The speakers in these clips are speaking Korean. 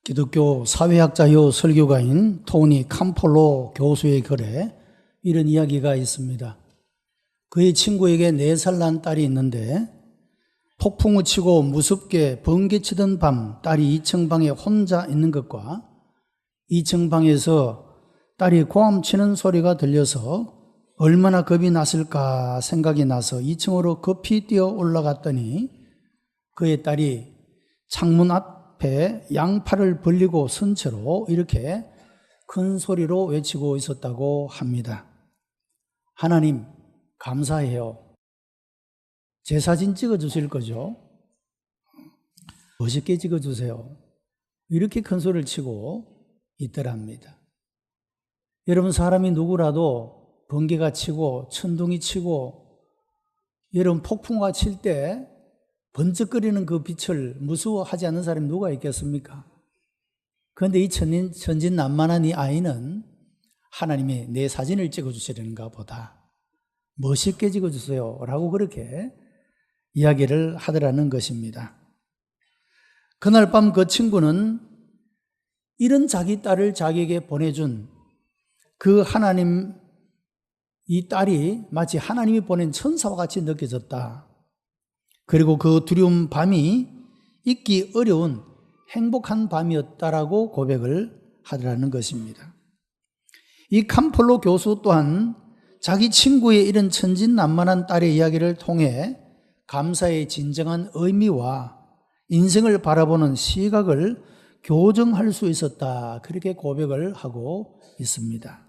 기독교 사회학자요 설교가인 토니 캄폴로 교수의 글에 이런 이야기가 있습니다. 그의 친구에게 4살 난 딸이 있는데 폭풍우 치고 무섭게 번개치던 밤 딸이 2층 방에 혼자 있는 것과 2층 방에서 딸이 고함치는 소리가 들려서 얼마나 겁이 났을까 생각이 나서 2층으로 급히 뛰어 올라갔더니 그의 딸이 창문 앞에 양팔을 벌리고 선 채로 이렇게 큰 소리로 외치고 있었다고 합니다. 하나님, 감사해요. 제 사진 찍어주실 거죠? 멋있게 찍어주세요. 이렇게 큰 소리를 치고 있더랍니다. 여러분, 사람이 누구라도 번개가 치고 천둥이 치고 여러분 폭풍우가 칠 때 번쩍거리는 그 빛을 무서워하지 않는 사람이 누가 있겠습니까? 그런데 이 천진난만한 이 아이는 하나님이 내 사진을 찍어주시려는가 보다. 멋있게 찍어주세요 라고 그렇게 이야기를 하더라는 것입니다. 그날 밤 그 친구는 이런 자기 딸을 자기에게 보내준 그 하나님, 이 딸이 마치 하나님이 보낸 천사와 같이 느껴졌다. 그리고 그 두려운 밤이 잊기 어려운 행복한 밤이었다라고 고백을 하더라는 것입니다. 이 캄폴로 교수 또한 자기 친구의 이런 천진난만한 딸의 이야기를 통해 감사의 진정한 의미와 인생을 바라보는 시각을 교정할 수 있었다. 그렇게 고백을 하고 있습니다.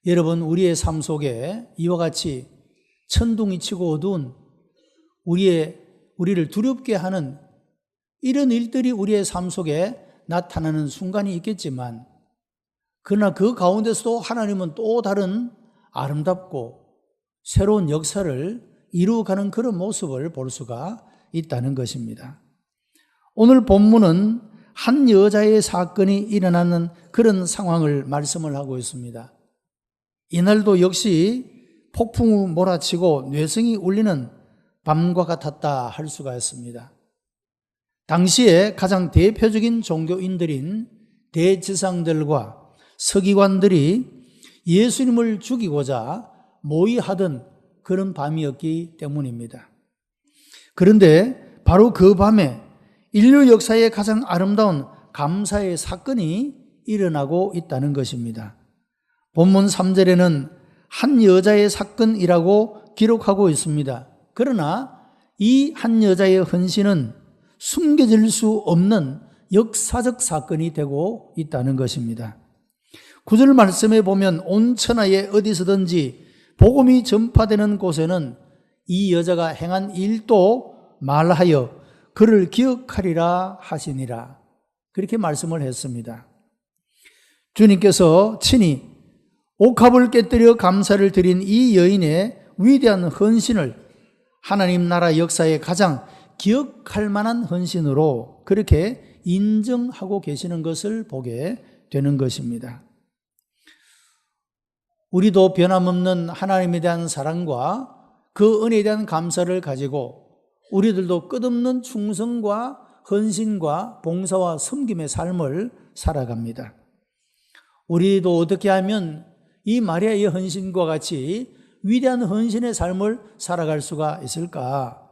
여러분, 우리의 삶 속에 이와 같이 천둥이 치고 어두운 우리를 두렵게 하는 이런 일들이 우리의 삶 속에 나타나는 순간이 있겠지만, 그러나 그 가운데서도 하나님은 또 다른 아름답고 새로운 역사를 이루어가는 그런 모습을 볼 수가 있다는 것입니다. 오늘 본문은 한 여자의 사건이 일어나는 그런 상황을 말씀을 하고 있습니다. 이날도 역시 폭풍우 몰아치고 뇌성이 울리는 밤과 같았다 할 수가 있습니다. 당시에 가장 대표적인 종교인들인 대지상들과 서기관들이 예수님을 죽이고자 모의하던 그런 밤이었기 때문입니다. 그런데 바로 그 밤에 인류 역사의 가장 아름다운 감사의 사건이 일어나고 있다는 것입니다. 본문 3절에는 한 여자의 사건이라고 기록하고 있습니다. 그러나 이 한 여자의 헌신은 숨겨질 수 없는 역사적 사건이 되고 있다는 것입니다. 9절 말씀에 보면 온 천하에 어디서든지 복음이 전파되는 곳에는 이 여자가 행한 일도 말하여 그를 기억하리라 하시니라. 그렇게 말씀을 했습니다. 주님께서 친히 옥합을 깨뜨려 감사를 드린 이 여인의 위대한 헌신을 하나님 나라 역사에 가장 기억할 만한 헌신으로 그렇게 인정하고 계시는 것을 보게 되는 것입니다. 우리도 변함없는 하나님에 대한 사랑과 그 은혜에 대한 감사를 가지고 우리들도 끝없는 충성과 헌신과 봉사와 섬김의 삶을 살아갑니다. 우리도 어떻게 하면 이 마리아의 헌신과 같이 위대한 헌신의 삶을 살아갈 수가 있을까?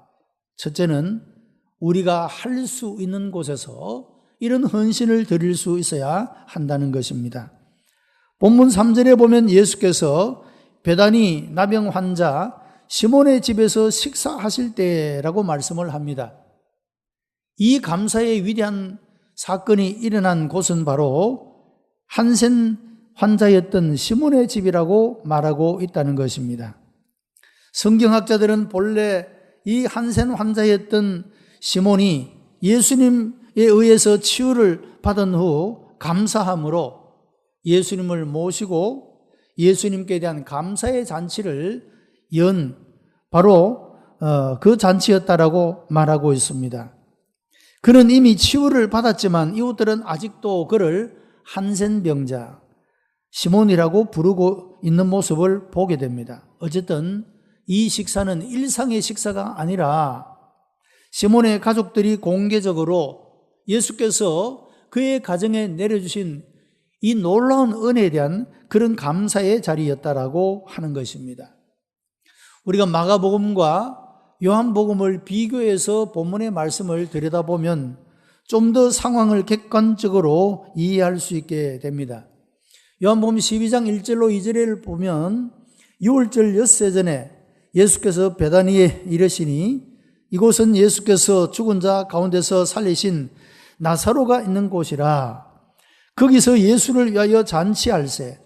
첫째는 우리가 할 수 있는 곳에서 이런 헌신을 드릴 수 있어야 한다는 것입니다. 본문 3절에 보면 예수께서 베다니 나병 환자 시몬의 집에서 식사하실 때라고 말씀을 합니다. 이 감사의 위대한 사건이 일어난 곳은 바로 한센 환자였던 시몬의 집이라고 말하고 있다는 것입니다. 성경학자들은 본래 이 한센 환자였던 시몬이 예수님에 의해서 치유를 받은 후 감사함으로 예수님을 모시고 예수님께 대한 감사의 잔치를 바로 그 잔치였다라고 말하고 있습니다. 그는 이미 치유를 받았지만 이웃들은 아직도 그를 한센 병자 시몬이라고 부르고 있는 모습을 보게 됩니다. 어쨌든 이 식사는 일상의 식사가 아니라 시몬의 가족들이 공개적으로 예수께서 그의 가정에 내려주신 이 놀라운 은혜에 대한 그런 감사의 자리였다라고 하는 것입니다. 우리가 마가복음과 요한복음을 비교해서 본문의 말씀을 들여다보면 좀 더 상황을 객관적으로 이해할 수 있게 됩니다. 요한복음 12장 1절로 2절을 보면 유월절 엿새 전에 예수께서 베다니에 이르시니 이곳은 예수께서 죽은 자 가운데서 살리신 나사로가 있는 곳이라. 거기서 예수를 위하여 잔치할세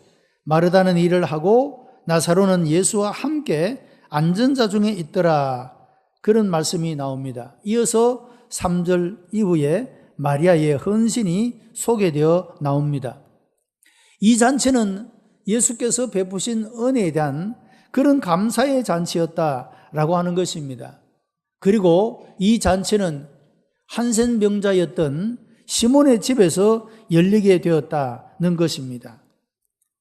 마르다는 일을 하고 나사로는 예수와 함께 앉은 자 중에 있더라. 그런 말씀이 나옵니다. 이어서 3절 이후에 마리아의 헌신이 소개되어 나옵니다. 이 잔치는 예수께서 베푸신 은혜에 대한 그런 감사의 잔치였다라고 하는 것입니다. 그리고 이 잔치는 한센병자였던 시몬의 집에서 열리게 되었다는 것입니다.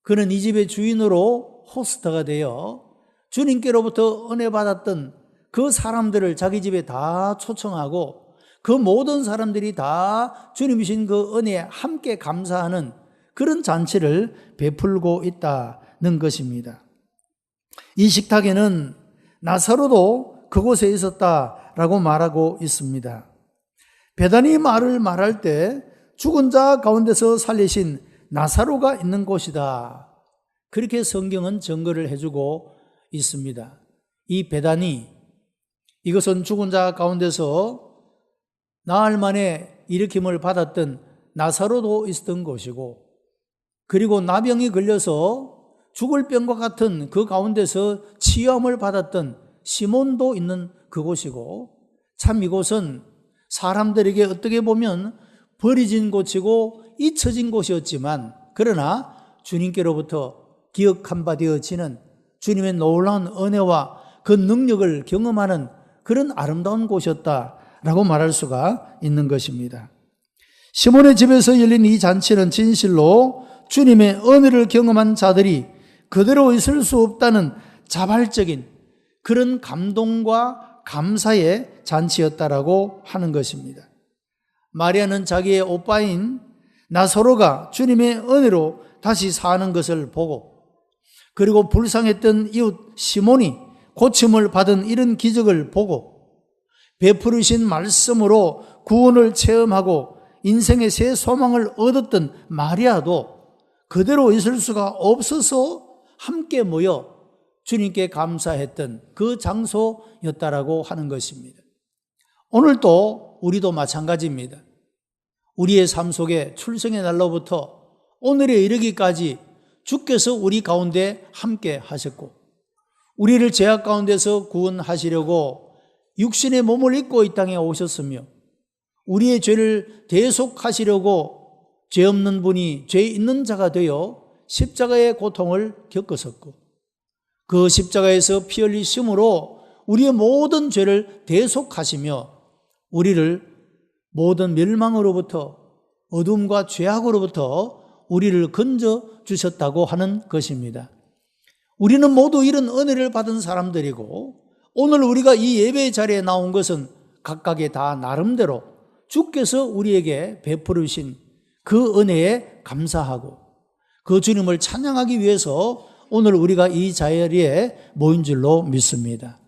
그는 이 집의 주인으로 호스트가 되어 주님께로부터 은혜 받았던 그 사람들을 자기 집에 다 초청하고 그 모든 사람들이 다 주님이 주신 그 은혜에 함께 감사하는 그런 잔치를 베풀고 있다는 것입니다. 이 식탁에는 나사로도 그곳에 있었다라고 말하고 있습니다. 베다니 말을 말할 때 죽은 자 가운데서 살리신 나사로가 있는 곳이다. 그렇게 성경은 증거를 해주고 있습니다. 이 베다니, 이것은 죽은 자 가운데서 나흘 만에 일으킴을 받았던 나사로도 있었던 곳이고, 그리고 나병이 걸려서 죽을 병과 같은 그 가운데서 치유함을 받았던 시몬도 있는 그곳이고, 참 이곳은 사람들에게 어떻게 보면 버려진 곳이고 잊혀진 곳이었지만, 그러나 주님께로부터 기억한 바 되어지는 주님의 놀라운 은혜와 그 능력을 경험하는 그런 아름다운 곳이었다라고 말할 수가 있는 것입니다. 시몬의 집에서 열린 이 잔치는 진실로 주님의 은혜를 경험한 자들이 그대로 있을 수 없다는 자발적인 그런 감동과 감사의 잔치였다라고 하는 것입니다. 마리아는 자기의 오빠인 나사로가 주님의 은혜로 다시 사는 것을 보고, 그리고 불쌍했던 이웃 시몬이 고침을 받은 이런 기적을 보고, 베푸르신 말씀으로 구원을 체험하고 인생의 새 소망을 얻었던 마리아도 그대로 있을 수가 없어서 함께 모여 주님께 감사했던 그 장소였다라고 하는 것입니다. 오늘도 우리도 마찬가지입니다. 우리의 삶 속에 출생의 날로부터 오늘에 이르기까지 주께서 우리 가운데 함께 하셨고, 우리를 죄악 가운데서 구원하시려고 육신의 몸을 입고 이 땅에 오셨으며, 우리의 죄를 대속하시려고 죄 없는 분이 죄 있는 자가 되어 십자가의 고통을 겪으셨고, 그 십자가에서 피 흘리심으로 우리의 모든 죄를 대속하시며 우리를 모든 멸망으로부터, 어둠과 죄악으로부터 우리를 건져 주셨다고 하는 것입니다. 우리는 모두 이런 은혜를 받은 사람들이고, 오늘 우리가 이 예배 자리에 나온 것은 각각의 다 나름대로 주께서 우리에게 베풀으신 그 은혜에 감사하고 그 주님을 찬양하기 위해서 오늘 우리가 이 자리에 모인 줄로 믿습니다.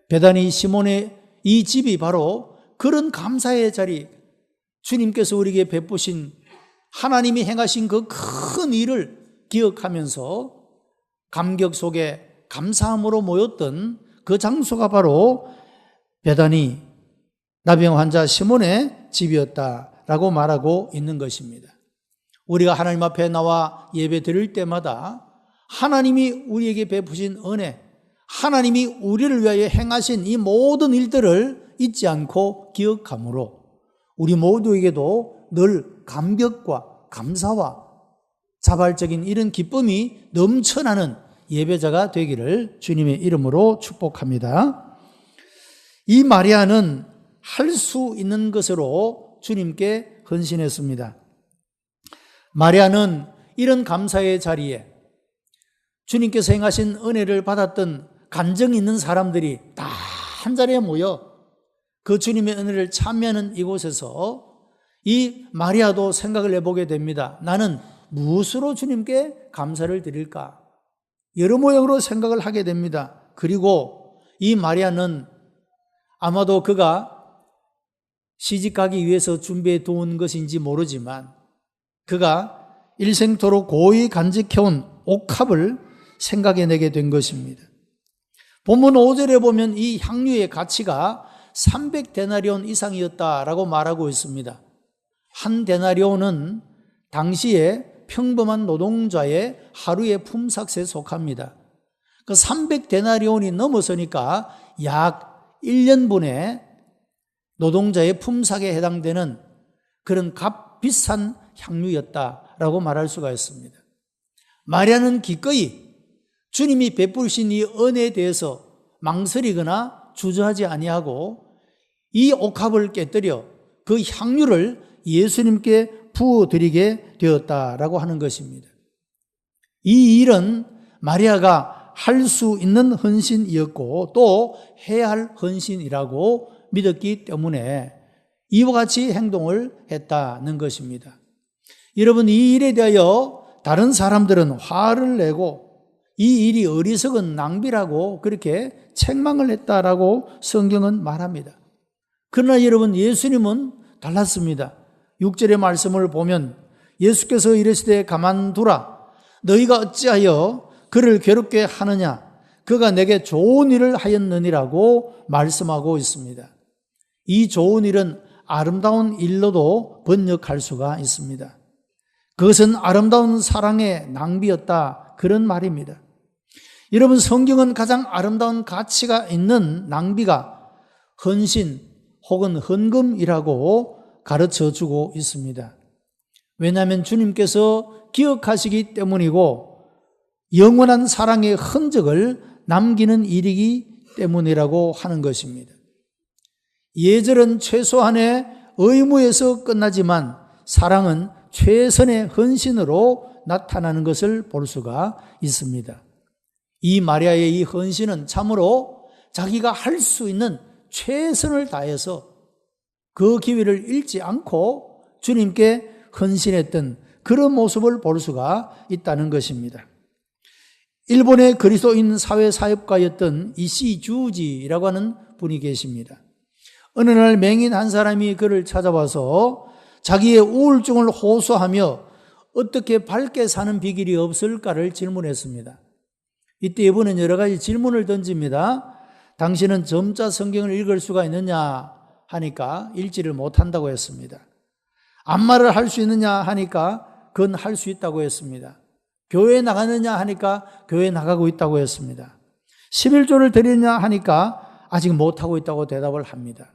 베다니 시몬의 이 집이 바로 그런 감사의 자리, 주님께서 우리에게 베푸신 하나님이 행하신 그 큰 일을 기억하면서 감격 속에 감사함으로 모였던 그 장소가 바로 베다니 나병 환자 시몬의 집이었다라고 말하고 있는 것입니다. 우리가 하나님 앞에 나와 예배 드릴 때마다 하나님이 우리에게 베푸신 은혜, 하나님이 우리를 위하여 행하신 이 모든 일들을 잊지 않고 기억함으로 우리 모두에게도 늘 감격과 감사와 자발적인 이런 기쁨이 넘쳐나는 예배자가 되기를 주님의 이름으로 축복합니다. 이 마리아는 할 수 있는 것으로 주님께 헌신했습니다. 마리아는 이런 감사의 자리에 주님께서 행하신 은혜를 받았던 간증이 있는 사람들이 다 한자리에 모여 그 주님의 은혜를 참여하는 이곳에서 이 마리아도 생각을 해보게 됩니다. 나는 무엇으로 주님께 감사를 드릴까? 여러 모양으로 생각을 하게 됩니다. 그리고 이 마리아는 아마도 그가 시집가기 위해서 준비해 두은 것인지 모르지만 그가 일생토록 고이 간직해온 옥합을 생각해내게 된 것입니다. 본문 5절에 보면 이 향유의 가치가 300데나리온 이상이었다라고 말하고 있습니다. 한 데나리온은 당시에 평범한 노동자의 하루의 품삯에 속합니다. 그 300데나리온이 넘어서니까 약 1년분의 노동자의 품삯에 해당되는 그런 비싼 향유였다라고 말할 수가 있습니다. 마리아는 기꺼이 주님이 베푸신 이 은혜에 대해서 망설이거나 주저하지 아니하고 이 옥합을 깨뜨려 그 향유를 예수님께 부어드리게 되었다라고 하는 것입니다. 이 일은 마리아가 할 수 있는 헌신이었고 또 해야 할 헌신이라고 믿었기 때문에 이와 같이 행동을 했다는 것입니다. 여러분, 이 일에 대하여 다른 사람들은 화를 내고 이 일이 어리석은 낭비라고 그렇게 책망을 했다라고 성경은 말합니다. 그러나 여러분, 예수님은 달랐습니다. 6절의 말씀을 보면 예수께서 이르시되 가만두라. 너희가 어찌하여 그를 괴롭게 하느냐. 그가 내게 좋은 일을 하였느니라고 말씀하고 있습니다. 이 좋은 일은 아름다운 일로도 번역할 수가 있습니다. 그것은 아름다운 사랑의 낭비였다, 그런 말입니다. 여러분, 성경은 가장 아름다운 가치가 있는 낭비가 헌신 혹은 헌금이라고 가르쳐 주고 있습니다. 왜냐하면 주님께서 기억하시기 때문이고 영원한 사랑의 흔적을 남기는 일이기 때문이라고 하는 것입니다. 예절은 최소한의 의무에서 끝나지만 사랑은 최선의 헌신으로 나타나는 것을 볼 수가 있습니다. 이 마리아의 이 헌신은 참으로 자기가 할 수 있는 최선을 다해서 그 기회를 잃지 않고 주님께 헌신했던 그런 모습을 볼 수가 있다는 것입니다. 일본의 그리스도인 사회 사역가였던 이시 주지라고 하는 분이 계십니다. 어느 날 맹인 한 사람이 그를 찾아와서 자기의 우울증을 호소하며 어떻게 밝게 사는 비결이 없을까를 질문했습니다. 이때 이분은 여러 가지 질문을 던집니다. 당신은 점자 성경을 읽을 수가 있느냐 하니까 읽지를 못한다고 했습니다. 안마를 할 수 있느냐 하니까 그건 할 수 있다고 했습니다. 교회에 나가느냐 하니까 교회에 나가고 있다고 했습니다. 11조를 드리느냐 하니까 아직 못하고 있다고 대답을 합니다.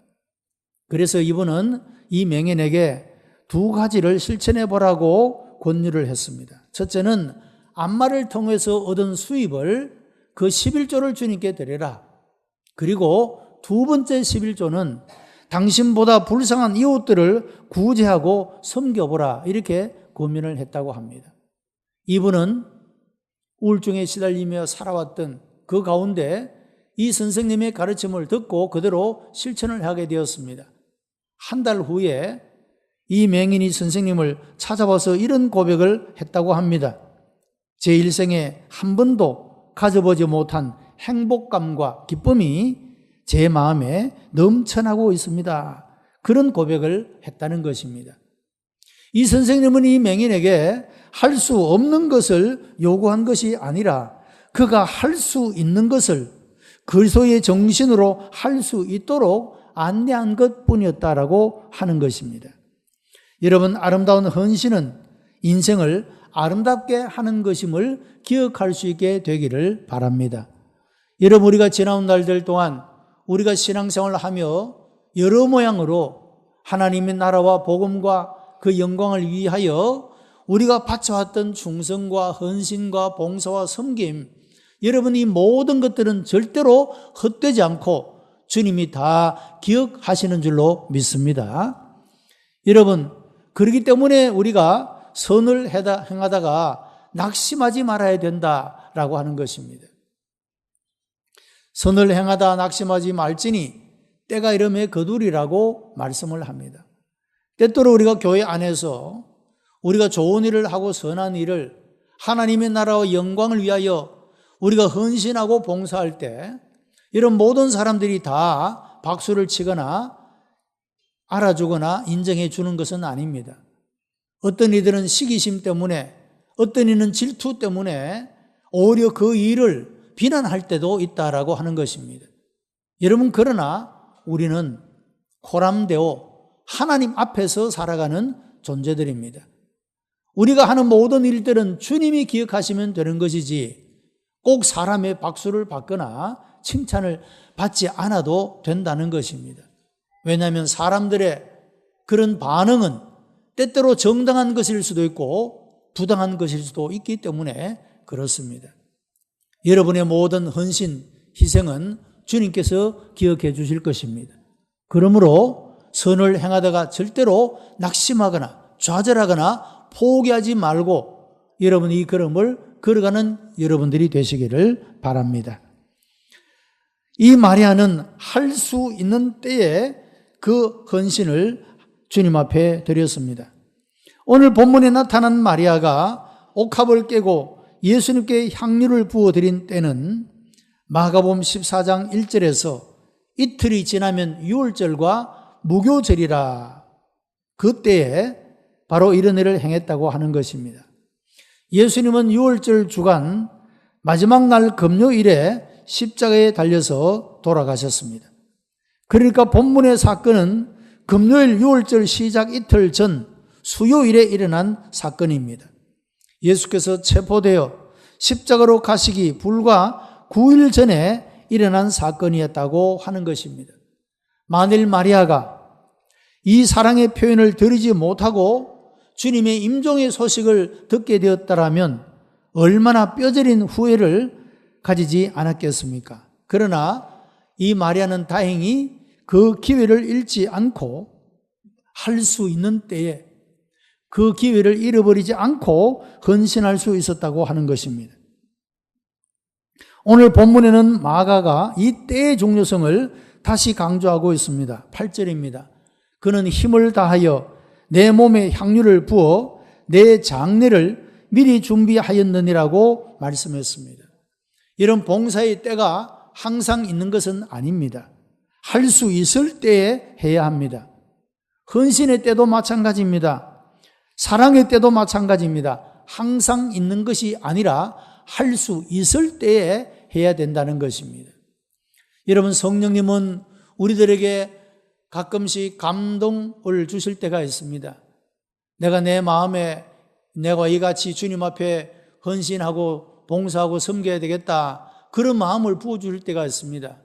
그래서 이분은 이 맹인에게 두 가지를 실천해 보라고 권유를 했습니다. 첫째는 안마를 통해서 얻은 수입을 그 11조를 주님께 드려라. 그리고 두 번째 11조는 당신보다 불쌍한 이웃들을 구제하고 섬겨보라. 이렇게 권면을 했다고 합니다. 이분은 우울증에 시달리며 살아왔던 그 가운데 이 선생님의 가르침을 듣고 그대로 실천을 하게 되었습니다. 한 달 후에 이 맹인이 선생님을 찾아와서 이런 고백을 했다고 합니다. 제 일생에 한 번도 가져보지 못한 행복감과 기쁨이 제 마음에 넘쳐나고 있습니다. 그런 고백을 했다는 것입니다. 이 선생님은 이 맹인에게 할 수 없는 것을 요구한 것이 아니라 그가 할 수 있는 것을 그리스도의 정신으로 할 수 있도록 안내한 것뿐이었다라고 하는 것입니다. 여러분, 아름다운 헌신은 인생을 아름답게 하는 것임을 기억할 수 있게 되기를 바랍니다. 여러분, 우리가 지나온 날들 동안 우리가 신앙생활을 하며 여러 모양으로 하나님의 나라와 복음과 그 영광을 위하여 우리가 바쳐왔던 충성과 헌신과 봉사와 섬김, 여러분, 이 모든 것들은 절대로 헛되지 않고 주님이 다 기억하시는 줄로 믿습니다. 여러분, 그렇기 때문에 우리가 선을 행하다가 낙심하지 말아야 된다라고 하는 것입니다. 선을 행하다 낙심하지 말지니 때가 이름에 거두리라고 말씀을 합니다. 때때로 우리가 교회 안에서 우리가 좋은 일을 하고 선한 일을 하나님의 나라와 영광을 위하여 우리가 헌신하고 봉사할 때 이런 모든 사람들이 다 박수를 치거나 알아주거나 인정해 주는 것은 아닙니다. 어떤 이들은 시기심 때문에, 어떤 이는 질투 때문에 오히려 그 일을 비난할 때도 있다라고 하는 것입니다. 여러분, 그러나 우리는 코람데오 하나님 앞에서 살아가는 존재들입니다. 우리가 하는 모든 일들은 주님이 기억하시면 되는 것이지 꼭 사람의 박수를 받거나 칭찬을 받지 않아도 된다는 것입니다. 왜냐하면 사람들의 그런 반응은 때때로 정당한 것일 수도 있고 부당한 것일 수도 있기 때문에 그렇습니다. 여러분의 모든 헌신, 희생은 주님께서 기억해 주실 것입니다. 그러므로 선을 행하다가 절대로 낙심하거나 좌절하거나 포기하지 말고 여러분 이 걸음을 걸어가는 여러분들이 되시기를 바랍니다. 이 마리아는 할 수 있는 때에 그 헌신을 주님 앞에 드렸습니다. 오늘 본문에 나타난 마리아가 옥합을 깨고 예수님께 향유를 부어드린 때는 마가복음 14장 1절에서 이틀이 지나면 유월절과 무교절이라 그때에 바로 이런 일을 행했다고 하는 것입니다. 예수님은 유월절 주간 마지막 날 금요일에 십자가에 달려서 돌아가셨습니다. 그러니까 본문의 사건은 금요일 유월절 시작 이틀 전 수요일에 일어난 사건입니다. 예수께서 체포되어 십자가로 가시기 불과 9일 전에 일어난 사건이었다고 하는 것입니다. 만일 마리아가 이 사랑의 표현을 들으지 못하고 주님의 임종의 소식을 듣게 되었다라면 얼마나 뼈저린 후회를 가지지 않았겠습니까? 그러나 이 마리아는 다행히 그 기회를 잃지 않고 할 수 있는 때에 그 기회를 잃어버리지 않고 헌신할 수 있었다고 하는 것입니다. 오늘 본문에는 마가가 이 때의 중요성을 다시 강조하고 있습니다. 8절입니다. 그는 힘을 다하여 내 몸에 향유를 부어 내 장례를 미리 준비하였느니라고 말씀했습니다. 이런 봉사의 때가 항상 있는 것은 아닙니다. 할 수 있을 때에 해야 합니다. 헌신의 때도 마찬가지입니다. 사랑의 때도 마찬가지입니다. 항상 있는 것이 아니라 할 수 있을 때에 해야 된다는 것입니다. 여러분, 성령님은 우리들에게 가끔씩 감동을 주실 때가 있습니다. 내가 내 마음에 내가 이같이 주님 앞에 헌신하고 봉사하고 섬겨야 되겠다, 그런 마음을 부어줄 때가 있습니다.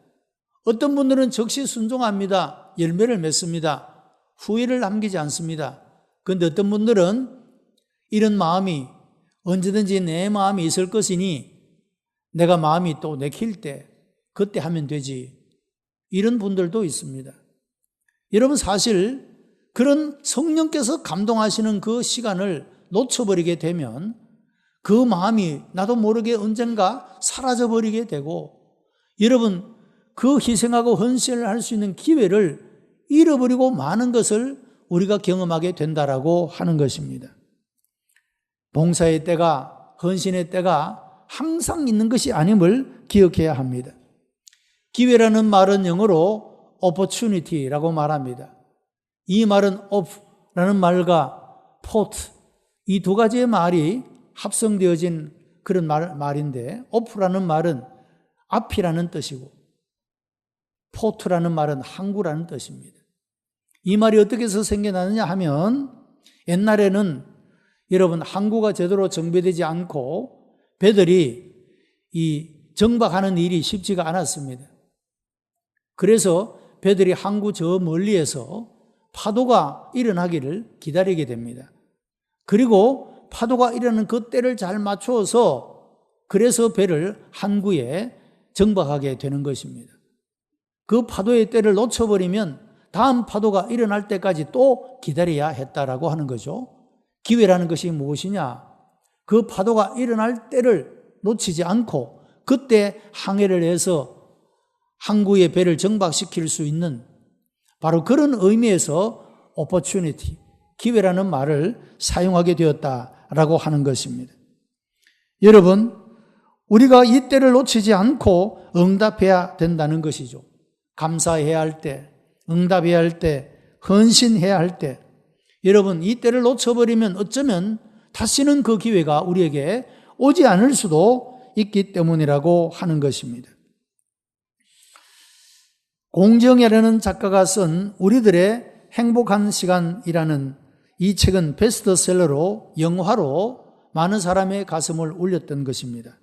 어떤 분들은 즉시 순종합니다. 열매를 맺습니다. 후회를 남기지 않습니다. 그런데 어떤 분들은 이런 마음이 언제든지 내 마음이 있을 것이니 내가 마음이 또 내킬 때 그때 하면 되지, 이런 분들도 있습니다. 여러분, 사실 그런 성령께서 감동하시는 그 시간을 놓쳐버리게 되면 그 마음이 나도 모르게 언젠가 사라져버리게 되고 여러분 그 희생하고 헌신을 할 수 있는 기회를 잃어버리고 마는 것을 우리가 경험하게 된다라고 하는 것입니다. 봉사의 때가, 헌신의 때가 항상 있는 것이 아님을 기억해야 합니다. 기회라는 말은 영어로 opportunity라고 말합니다. 이 말은 of라는 말과 port, 이 두 가지의 말이 합성되어진 그런 말인데, of라는 말은 앞이라는 뜻이고 port라는 말은 항구라는 뜻입니다. 이 말이 어떻게 해서 생겨나느냐 하면, 옛날에는 여러분 항구가 제대로 정비되지 않고 배들이 이 정박하는 일이 쉽지가 않았습니다. 그래서 배들이 항구 저 멀리에서 파도가 일어나기를 기다리게 됩니다. 그리고 파도가 일어나는 그 때를 잘 맞추어서 그래서 배를 항구에 정박하게 되는 것입니다. 그 파도의 때를 놓쳐버리면 다음 파도가 일어날 때까지 또 기다려야 했다라고 하는 거죠. 기회라는 것이 무엇이냐? 그 파도가 일어날 때를 놓치지 않고 그때 항해를 해서 항구의 배를 정박시킬 수 있는 바로 그런 의미에서 opportunity, 기회라는 말을 사용하게 되었다라고 하는 것입니다. 여러분, 우리가 이 때를 놓치지 않고 응답해야 된다는 것이죠. 감사해야 할 때, 응답해야 할 때, 헌신해야 할 때, 여러분, 이 때를 놓쳐버리면 어쩌면 다시는 그 기회가 우리에게 오지 않을 수도 있기 때문이라고 하는 것입니다. 공정이라는 작가가 쓴 우리들의 행복한 시간이라는 이 책은 베스트셀러로 영화로 많은 사람의 가슴을 울렸던 것입니다.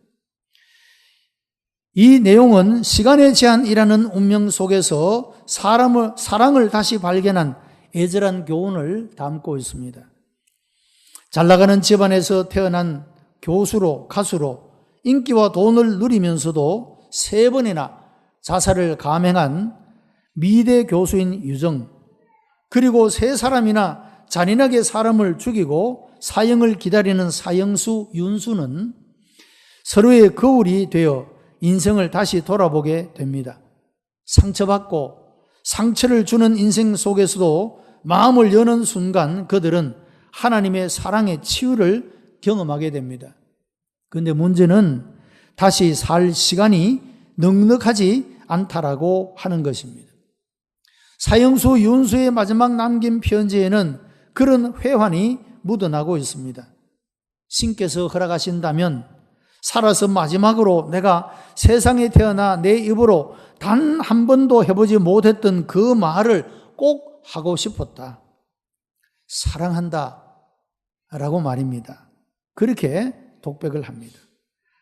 이 내용은 시간의 제한이라는 운명 속에서 사랑을 다시 발견한 애절한 교훈을 담고 있습니다. 잘나가는 집안에서 태어난 교수로 가수로 인기와 돈을 누리면서도 3번이나 자살을 감행한 미대 교수인 유정, 그리고 3사람이나 잔인하게 사람을 죽이고 사형을 기다리는 사형수 윤수는 서로의 거울이 되어 인생을 다시 돌아보게 됩니다. 상처받고 상처를 주는 인생 속에서도 마음을 여는 순간 그들은 하나님의 사랑의 치유를 경험하게 됩니다. 그런데 문제는 다시 살 시간이 넉넉하지 않다라고 하는 것입니다. 사형수 윤수의 마지막 남긴 편지에는 그런 회환이 묻어나고 있습니다. 신께서 허락하신다면 살아서 마지막으로 내가 세상에 태어나 내 입으로 단 한 번도 해보지 못했던 그 말을 꼭 하고 싶었다. 사랑한다 라고 말입니다. 그렇게 독백을 합니다.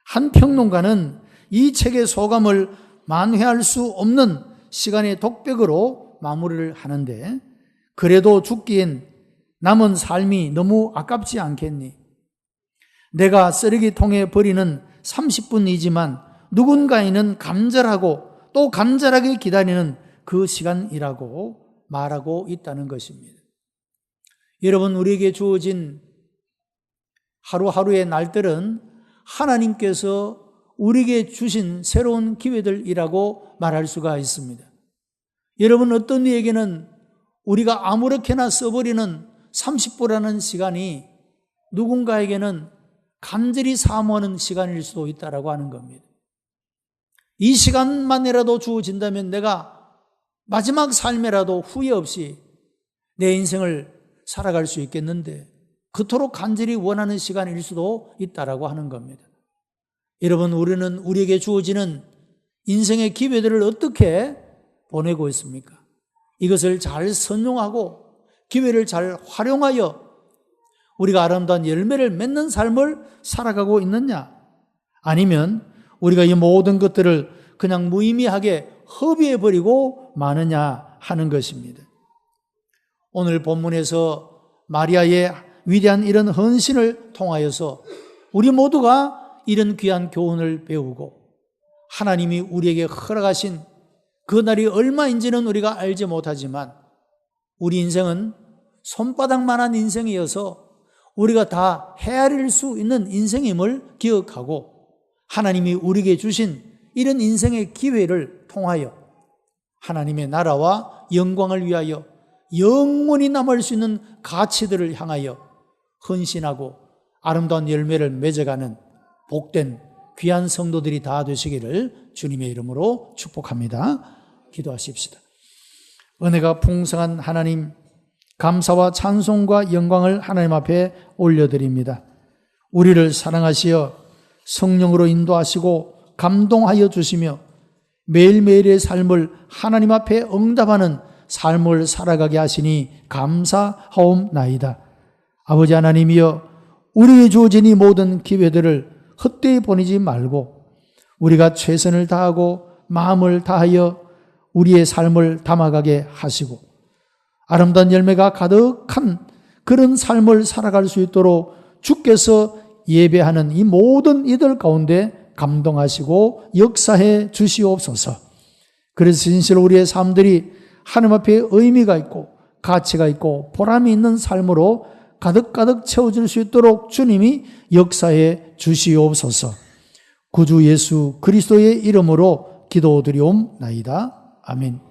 한 평론가는 이 책의 소감을 만회할 수 없는 시간의 독백으로 마무리를 하는데, 그래도 죽기엔 남은 삶이 너무 아깝지 않겠니? 내가 쓰레기통에 버리는 30분이지만 누군가에는 간절하고 또 간절하게 기다리는 그 시간이라고 말하고 있다는 것입니다. 여러분, 우리에게 주어진 하루하루의 날들은 하나님께서 우리에게 주신 새로운 기회들이라고 말할 수가 있습니다. 여러분, 어떤 이에게는 우리가 아무렇게나 써버리는 30분이라는 시간이 누군가에게는 간절히 사모하는 시간일 수도 있다라고 하는 겁니다. 이 시간만이라도 주어진다면 내가 마지막 삶에라도 후회 없이 내 인생을 살아갈 수 있겠는데 그토록 간절히 원하는 시간일 수도 있다라고 하는 겁니다. 여러분, 우리는 우리에게 주어지는 인생의 기회들을 어떻게 보내고 있습니까? 이것을 잘 선용하고 기회를 잘 활용하여 우리가 아름다운 열매를 맺는 삶을 살아가고 있느냐? 아니면 우리가 이 모든 것들을 그냥 무의미하게 허비해버리고 마느냐 하는 것입니다. 오늘 본문에서 마리아의 위대한 이런 헌신을 통하여서 우리 모두가 이런 귀한 교훈을 배우고 하나님이 우리에게 허락하신 그 날이 얼마인지는 우리가 알지 못하지만 우리 인생은 손바닥만한 인생이어서 우리가 다 헤아릴 수 있는 인생임을 기억하고 하나님이 우리에게 주신 이런 인생의 기회를 통하여 하나님의 나라와 영광을 위하여 영원히 남을 수 있는 가치들을 향하여 헌신하고 아름다운 열매를 맺어가는 복된 귀한 성도들이 다 되시기를 주님의 이름으로 축복합니다. 기도하십시다. 은혜가 풍성한 하나님, 감사와 찬송과 영광을 하나님 앞에 올려드립니다. 우리를 사랑하시어 성령으로 인도하시고 감동하여 주시며 매일매일의 삶을 하나님 앞에 응답하는 삶을 살아가게 하시니 감사하옵나이다. 아버지 하나님이여, 우리에게 주어진 이 모든 기회들을 헛되이 보내지 말고 우리가 최선을 다하고 마음을 다하여 우리의 삶을 담아가게 하시고 아름다운 열매가 가득한 그런 삶을 살아갈 수 있도록 주께서 예배하는 이 모든 이들 가운데 감동하시고 역사해 주시옵소서. 그래서 진실로 우리의 삶들이 하나님 앞에 의미가 있고 가치가 있고 보람이 있는 삶으로 가득가득 채워질 수 있도록 주님이 역사해 주시옵소서. 구주 예수 그리스도의 이름으로 기도드리옵나이다. 아멘.